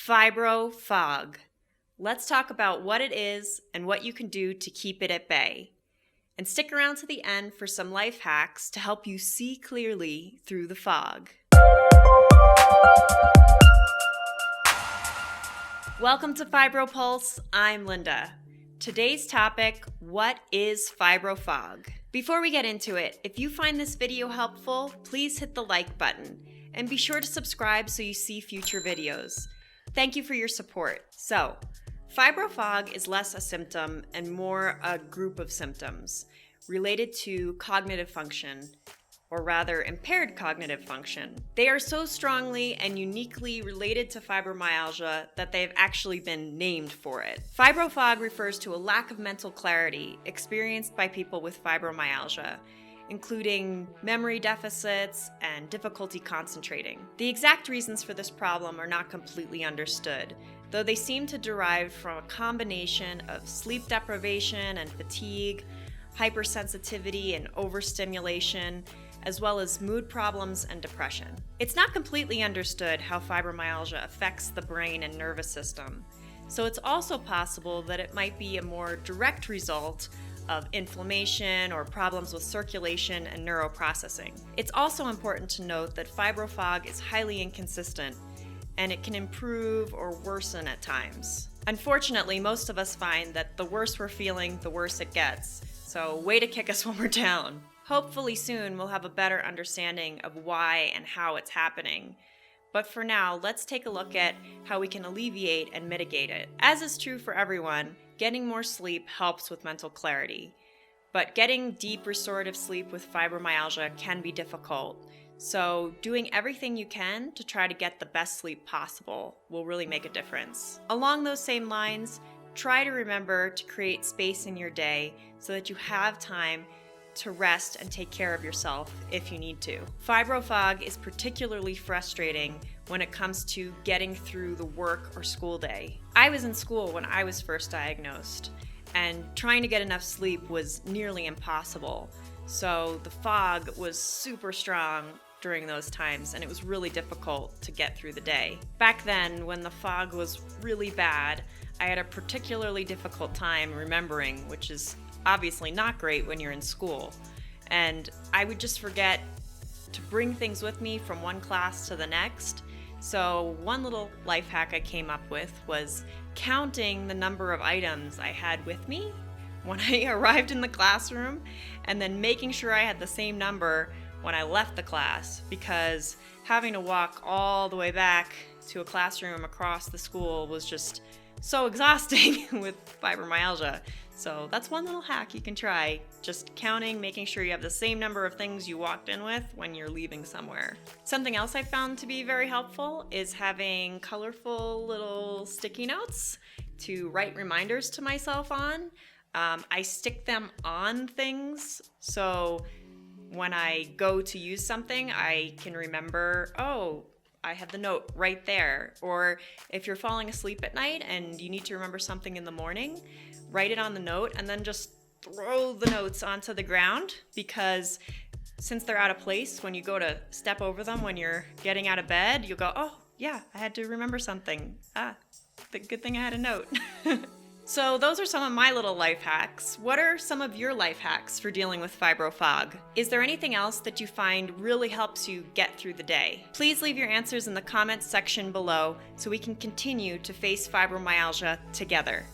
Fibro fog. Let's talk about what it is and what you can do to keep it at bay. And stick around to the end for some life hacks to help you see clearly through the fog. Welcome to Fibro Pulse. I'm Linda. Today's topic, what is fibro fog? Before we get into it, if you find this video helpful, please hit the like button and be sure to subscribe so you see future videos. Thank you for your support. So, fibro fog is less a symptom and more a group of symptoms related to cognitive function, or rather impaired cognitive function. They are so strongly and uniquely related to fibromyalgia that they have actually been named for it. Fibro fog refers to a lack of mental clarity experienced by people with fibromyalgia, including memory deficits and difficulty concentrating. The exact reasons for this problem are not completely understood, though they seem to derive from a combination of sleep deprivation and fatigue, hypersensitivity and overstimulation, as well as mood problems and depression. It's not completely understood how fibromyalgia affects the brain and nervous system, so it's also possible that it might be a more direct result of inflammation or problems with circulation and neuroprocessing. It's also important to note that fibro fog is highly inconsistent and it can improve or worsen at times. Unfortunately, most of us find that the worse we're feeling, the worse it gets. So way to kick us when we're down. Hopefully soon we'll have a better understanding of why and how it's happening. But for now, let's take a look at how we can alleviate and mitigate it. As is true for everyone, getting more sleep helps with mental clarity. But getting deep restorative sleep with fibromyalgia can be difficult. So doing everything you can to try to get the best sleep possible will really make a difference. Along those same lines, try to remember to create space in your day so that you have time to rest and take care of yourself if you need to. Fibro fog is particularly frustrating when it comes to getting through the work or school day. I was in school when I was first diagnosed, and trying to get enough sleep was nearly impossible. So the fog was super strong during those times, and it was really difficult to get through the day. Back then, when the fog was really bad, I had a particularly difficult time remembering, which is obviously not great when you're in school. And I would just forget to bring things with me from one class to the next. So one little life hack I came up with was counting the number of items I had with me when I arrived in the classroom, and then making sure I had the same number when I left the class, because having to walk all the way back to a classroom across the school was just so exhausting with fibromyalgia. So that's one little hack you can try, just counting, making sure you have the same number of things you walked in with when you're leaving somewhere. Something else I found to be very helpful is having colorful little sticky notes to write reminders to myself on. I stick them on things, so when I go to use something, I can remember, oh, I have the note right there. Or if you're falling asleep at night and you need to remember something in the morning, write it on the note and then just throw the notes onto the ground, because since they're out of place, when you go to step over them when you're getting out of bed, you'll go, oh yeah, I had to remember something. The good thing I had a note. So those are some of my little life hacks. What are some of your life hacks for dealing with fibro fog? Is there anything else that you find really helps you get through the day? Please leave your answers in the comments section below so we can continue to face fibromyalgia together.